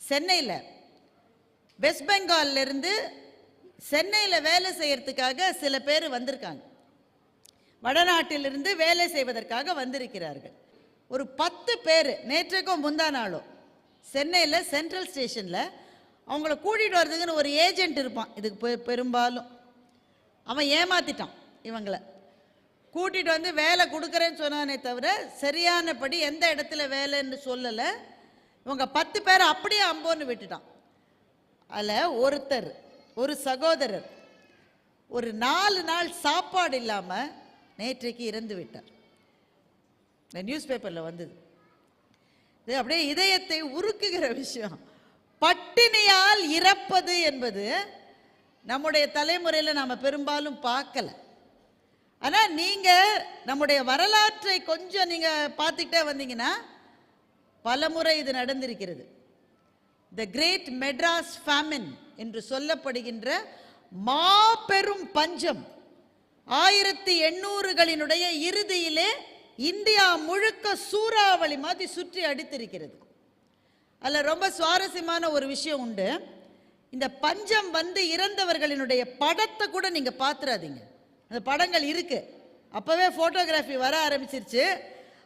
சென்னையில் வெஸ்ட் பெங்கால்ல இருந்து சென்னையில் வேலை செய்யறதுக்காக சில பேர் வந்திருக்காங்க. வடநாட்டிலிருந்து வேலை செய்வதற்காக வந்திருக்கிறார்கள். ஒரு 10 பேர் நேற்றுக்கும் முந்தா நாளும் சென்னையில் சென்ட்ரல் ஸ்டேஷனில் அவங்கள கூட்டிகிட்டு வர்றதுக்குன்னு ஒரு ஏஜென்ட் இருப்பான். இதுக்கு பெரும்பாலும் அவன் ஏமாத்திட்டான். இவங்களை கூட்டிகிட்டு வந்து வேலை கொடுக்குறேன்னு சொன்னானே தவிர சரியானபடி எந்த இடத்துல வேலைன்னு சொல்லலை. இவங்க 10 பேரை அப்படியே அம்போன்னு விட்டுட்டான். அதில் ஒருத்தர், ஒரு சகோதரர், ஒரு 4 நாள் சாப்பாடு இல்லாமல் நேற்றைக்கு இறந்து விட்டார். இந்த நியூஸ் பேப்பரில் வந்தது. இது அப்படியே இதயத்தை உருக்குகிற விஷயம். பட்டினியால் இறப்பது என்பது நம்முடைய தலைமுறையில் நாம் பெரும்பாலும் பார்க்கல. ஆனால் நீங்கள் நம்முடைய வரலாற்றை கொஞ்சம் நீங்கள் பார்த்துக்கிட்டே வந்தீங்கன்னா பல முறை இது நடந்திருக்கிறது. த கிரேட் மெட்ராஸ் ஃபேமின் என்று சொல்லப்படுகின்ற மாபெரும் பஞ்சம் 1800களினுடைய இறுதியிலே இந்தியா முழுக்க சூறாவளி மாதிரி சுற்றி அடித்திருக்கிறது. அதில் ரொம்ப சுவாரஸ்யமான ஒரு விஷயம் உண்டு. இந்த பஞ்சம் வந்து இறந்தவர்களினுடைய படத்தை கூட நீங்கள் பார்த்துறாதீங்க. அந்த படங்கள் இருக்கு, அப்போவே ஃபோட்டோகிராஃபி வர ஆரம்பிச்சிருச்சு.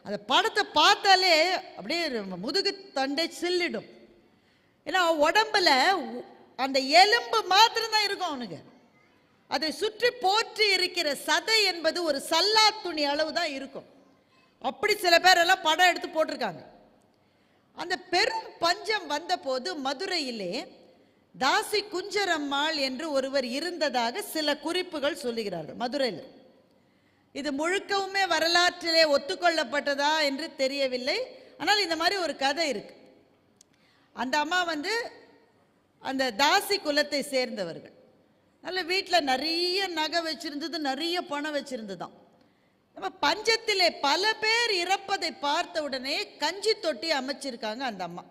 அந்த படத்தை பார்த்தாலே அப்படியே முதுகு தண்டை சில்லிடும். ஏன்னா உடம்புல அந்த எலும்பு மாத்திரம்தான் இருக்கும் அவனுக்கு. அதை சுற்றி போற்றி இருக்கிற சதை என்பது ஒரு சல்லா துணி அளவு தான் இருக்கும். அப்படி சில பேர் எல்லாம் படம் எடுத்து போட்டிருக்காங்க. அந்த பெரும் பஞ்சம் வந்த போது மதுரையிலே தாசி குஞ்சரம்மாள் என்று ஒருவர் இருந்ததாக சில குறிப்புகள் சொல்லுகிறார்கள். மதுரையில் இது முழுக்கவுமே வரலாற்றிலே ஒத்துக்கொள்ளப்பட்டதா என்று தெரியவில்லை. ஆனால் இந்த மாதிரி ஒரு கதை இருக்கு. அந்த அம்மா வந்து அந்த தாசி குலத்தை சேர்ந்தவர்கள். நல்ல வீட்டில் நிறைய நகை வச்சிருந்தது, நிறைய பணம் வச்சிருந்ததுதான். நம்ம பஞ்சத்திலே பல பேர் இறப்பதை பார்த்த உடனே கஞ்சி தொட்டி அமைச்சிருக்காங்க அந்த அம்மா.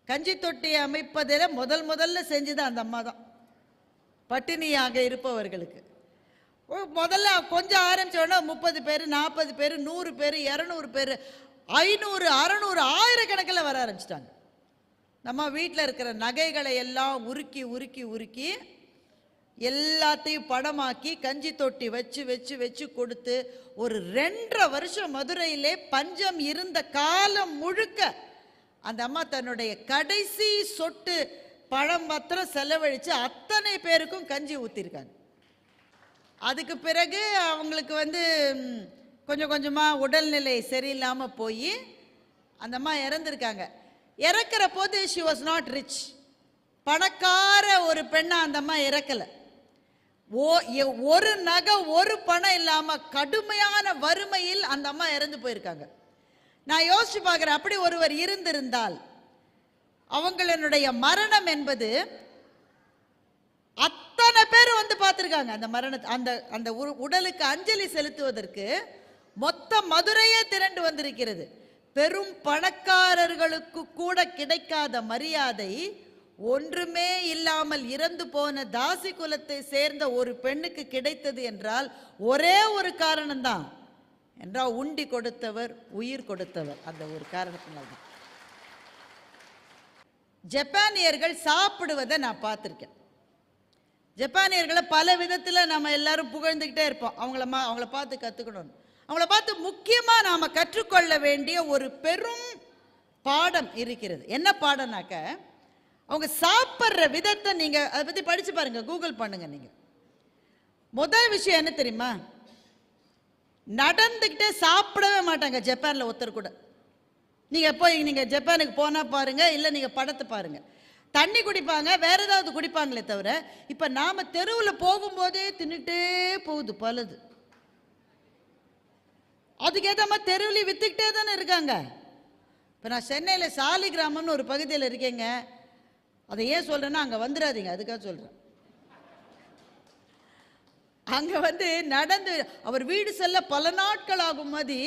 கஞ்சி தொட்டி அமைப்பதில் முதல்ல செஞ்சது அந்த அம்மா தான். பட்டினியாக இருப்பவர்களுக்கு முதல்ல கொஞ்சம் ஆரம்பிச்ச உடனே 30 பேர், 40 பேர், 100 பேர், 200 பேர், 500, 600, ஆயிரக்கணக்கில் வர ஆரம்பிச்சிட்டாங்க. நம்ம வீட்டில் இருக்கிற நகைகளை எல்லாம் உருக்கி உருக்கி உருக்கி எல்லாத்தையும் படமாக்கி கஞ்சி தொட்டி வச்சு வச்சு வச்சு கொடுத்து ஒரு 2.5 வருஷம் மதுரையிலே பஞ்சம் இருந்த காலம் முழுக்க அந்த அம்மா தன்னுடைய கடைசி சொட்டு பழம் மாத்திரம் செலவழித்து அத்தனை பேருக்கும் கஞ்சி ஊற்றிருக்காங்க. அதுக்கு பிறகு அவங்களுக்கு வந்து கொஞ்சம் கொஞ்சமாக உடல்நிலை சரியில்லாமல் போய் அந்த அம்மா இறந்துருக்காங்க. இறக்குற போது ஷி வாஸ் நாட் ரிச். பணக்கார ஒரு பெண்ணா அந்த அம்மா இறக்கலை. ஒரு நகை ஒரு பணம் இல்லாமல் கடுமையான வறுமையில் அந்த அம்மா இறந்து போயிருக்காங்க. நான் யோசிச்சு பார்க்குறேன், அப்படி ஒருவர் இருந்திருந்தால் அவங்களுடைய மரணம் என்பது அத்தனை பேர் வந்து பார்த்துருக்காங்க. அந்த மரணத்தை அந்த உடலுக்கு அஞ்சலி செலுத்துவதற்கு மொத்த மதுரையே திரண்டு வந்திருக்கிறது. பெரும் பணக்காரர்களுக்கு கூட கிடைக்காத மரியாதை ஒன்றுமே இல்லாமல் இறந்து போன தாசி குலத்தை சேர்ந்த ஒரு பெண்ணுக்கு கிடைத்தது என்றால் ஒரே ஒரு காரணம்தான். என்றால் உண்டி கொடுத்தவர், உயிர் கொடுத்தவர். அந்த ஒரு காரணத்தினால்தான். ஜப்பானியர்கள் சாப்பிடுவதை நான் பார்த்துருக்கேன். ஜப்பானியர்களை பல விதத்தில் நம்ம எல்லாரும் புகழ்ந்துக்கிட்டே இருப்போம். அவங்கள பார்த்து கற்றுக்கணும். அவங்கள பார்த்து முக்கியமாக நாம் கற்றுக்கொள்ள வேண்டிய ஒரு பெரும் பாடம் இருக்கிறது. என்ன பாடம்னாக்க, அவங்க சாப்பிட்ற விதத்தை நீங்கள் அதை பற்றி படித்து பாருங்கள், கூகுள் பண்ணுங்க. நீங்கள் முதல் விஷயம் என்ன தெரியுமா? நடந்துக்கிட்டே சாப்பிடவே மாட்டாங்க ஜப்பானில் ஒருத்தர் கூட. நீங்கள் ஜப்பானுக்கு போனால் பாருங்கள், இல்லை நீங்கள் படத்தை பாருங்கள். தண்ணி குடிப்பாங்க, வேற ஏதாவது குடிப்பாங்களே தவிர, இப்போ நாம் தெருவில் போகும்போதே தின்னுட்டே போகுது பலது. அதுக்கேற்ற மாதிரி தெருவில் வித்துக்கிட்டே தானே இருக்காங்க. இப்போ நான் சென்னையில் சாலி கிராமம்னு ஒரு பகுதியில் இருக்கேங்க. அதை ஏன் சொல்கிறேன்னா, அங்கே வந்துடாதீங்க, அதுக்காக சொல்கிறேன். அங்கே வந்து நடந்து அவர் வீடு செல்ல பல நாட்கள் ஆகும் மாதிரி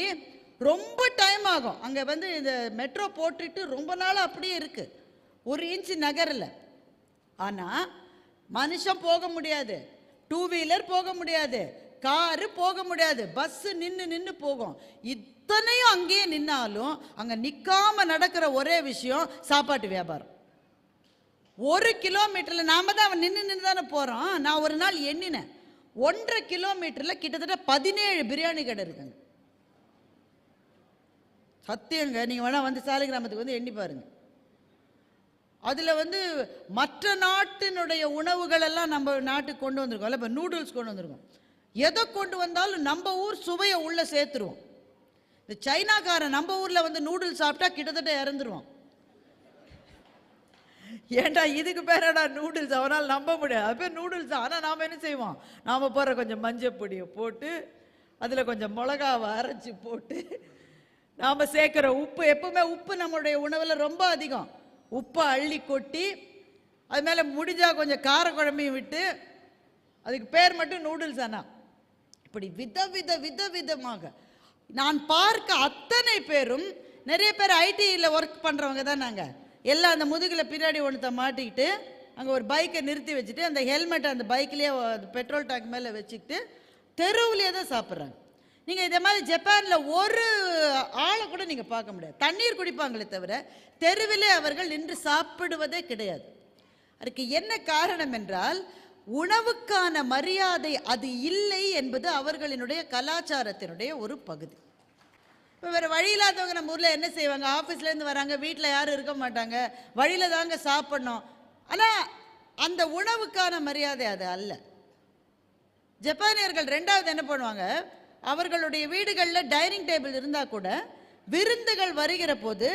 ரொம்ப டைம் ஆகும். அங்கே வந்து இந்த மெட்ரோ போட்டுட்டு ரொம்ப நாள் அப்படியே இருக்குது, 1 இன்ச்சு நகரில். ஆனால் மனுஷன் போக முடியாது, 2 வீலர் போக முடியாது, காரு போக முடியாது, பஸ்ஸு நின்று போகும். அத்தனையும் அங்கேயே நின்னாலும் அங்க நிக்காம நடக்கிற ஒரே விஷயம் சாப்பாட்டு வியாபாரம். 1 கிலோமீட்டர்ல நாம தான் நின்று தானே போறோம். நான் ஒரு நாள் எண்ணினேன், 1.5 கிலோமீட்டர்ல கிட்டத்தட்ட 17 பிரியாணி கடை இருக்குங்க. சத்தியங்க, நீங்க வேணா வந்து சாலிகிராமத்துக்கு வந்து எண்ணி பாருங்க. அதுல மற்ற நாட்டினுடைய உணவுகள் எல்லாம் நம்ம நாட்டுக்கு கொண்டு வந்திருக்கோம். இப்போ நூடுல்ஸ் கொண்டு வந்திருக்கோம். எதை கொண்டு வந்தாலும் நம்ம ஊர் சுவையை உள்ள சேர்த்துருவோம். இந்த சைனாக்காரன் நம்ம ஊர்ல நூடுல்ஸ் சாப்பிட்டா கிட்டத்தட்ட இறந்துருவான். ஏண்டா இதுக்கு பேரடா நூடுல்ஸ், அவனால் நம்ப முடியாது. அது பேர் நூடுல்ஸ். ஆனால் நாம் என்ன செய்வோம், நாம் போடுற கொஞ்சம் மஞ்சள் பொடியை போட்டு அதில் கொஞ்சம் மிளகாவை அரைச்சி போட்டு நாம் சேர்க்குற உப்பு, எப்பவுமே உப்பு நம்மளுடைய உணவில் ரொம்ப அதிகம். உப்பை அள்ளி கொட்டி அது மேலே முடிஞ்சால் கொஞ்சம் காரக்குழம்பையும் விட்டு, அதுக்கு பேர் மட்டும் நூடுல்ஸ். ஆனால் இப்படி விதவிதமாக நான் பார்க்க அத்தனை பேரும், நிறைய பேர் ஐடியில் ஒர்க் பண்ணுறவங்க தான். நாங்கள் எல்லாம் அந்த முதுகில் பின்னாடி ஒன்றத்தை மாட்டிக்கிட்டு அங்கே ஒரு பைக்கை நிறுத்தி வச்சுட்டு அந்த ஹெல்மெட்டை அந்த பைக்லேயே பெட்ரோல் டேங்க் மேலே வச்சுக்கிட்டு தெருவுலேயே தான் சாப்பிட்றாங்க. நீங்கள் இதே மாதிரி ஜப்பானில் ஒரு ஆளை கூட நீங்கள் பார்க்க முடியாது. தண்ணீர் குடிப்பாங்களே தவிர தெருவிலே அவர்கள் நின்று சாப்பிடுவதே கிடையாது. அதுக்கு என்ன காரணம் என்றால், உணவுக்கான மரியாதை அது இல்லை என்பது அவர்களினுடைய கலாச்சாரத்தினுடைய ஒரு பகுதி. இப்போ வேறு வழி இல்லாதவங்க நம்ம ஊரில் என்ன செய்வாங்க, ஆஃபீஸ்லேருந்து வராங்க, வீட்டில் யாரும் இருக்க மாட்டாங்க, வழியில் தாங்க சாப்பிட்ணும். ஆனால் அந்த உணவுக்கான மரியாதை அது அல்ல. ஜப்பானியர்கள் ரெண்டாவது என்ன பண்ணுவாங்க, அவர்களுடைய வீடுகளில் டைனிங் டேபிள் இருந்தால் கூட விருந்துகள் வருகிற போது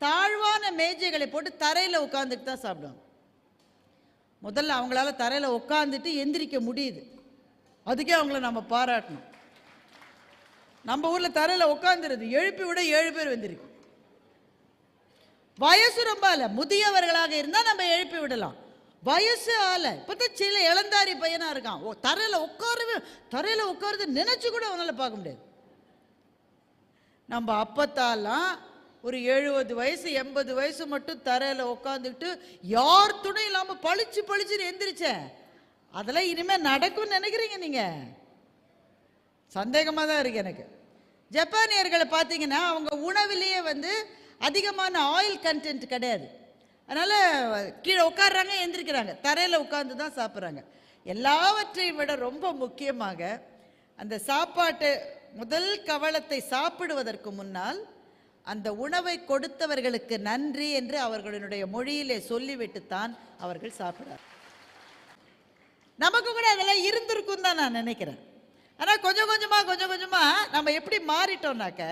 தாழ்வான மேஜைகளை போட்டு தரையில் உட்காந்துட்டு தான் சாப்பிடுவாங்க. முதல்ல அவங்களால தரையில் உட்காந்துட்டு எந்திரிக்க முடியுது, அதுக்கே அவங்கள நம்ம பாராட்டணும். நம்ம ஊரில் தரையில் உட்காந்துருது, எழுப்பி விட 7 பேர் வந்திருக்கும். வயசு ரொம்ப இல்லை, முதியவர்களாக இருந்தால் நம்ம எழுப்பி விடலாம். வயசு ஆள இப்போதான் சில இளந்தாரி பையனா இருக்கான், தரையில் உட்காருது நினைச்சு கூட அவனால பார்க்க முடியாது. நம்ம அப்பத்தாலாம் ஒரு 70 வயசு 80 வயசு மட்டும் தரையில் உட்காந்துக்கிட்டு யார் துணை இல்லாமல் பளிச்சுன்னு எந்திரிச்சேன். அதெல்லாம் இனிமேல் நடக்கும்னு நினைக்கிறீங்க நீங்க? சந்தேகமாக தான் இருக்கு எனக்கு. ஜப்பானியர்களை பார்த்தீங்கன்னா அவங்க உணவிலேயே அதிகமான ஆயில் கண்டென்ட் கிடையாது. அதனால் கீழே உட்காடுறாங்க, எந்திரிக்கிறாங்க, தரையில் உட்காந்து தான் சாப்பிட்றாங்க. எல்லாவற்றையும் விட ரொம்ப முக்கியமாக அந்த சாப்பாட்டு முதல் கவளத்தை சாப்பிடுவதற்கு முன்னால் அந்த உணவை கொடுத்தவர்களுக்கு நன்றி என்று அவர்களுடைய மொழியிலே சொல்லிவிட்டுத்தான் அவர்கள் சாப்பிட்றார். நமக்கு கூட அதெல்லாம் இருந்திருக்கும் தான் நான் நினைக்கிறேன். ஆனால் கொஞ்சம் கொஞ்சமாக நம்ம எப்படி மாறிட்டோம்னாக்க,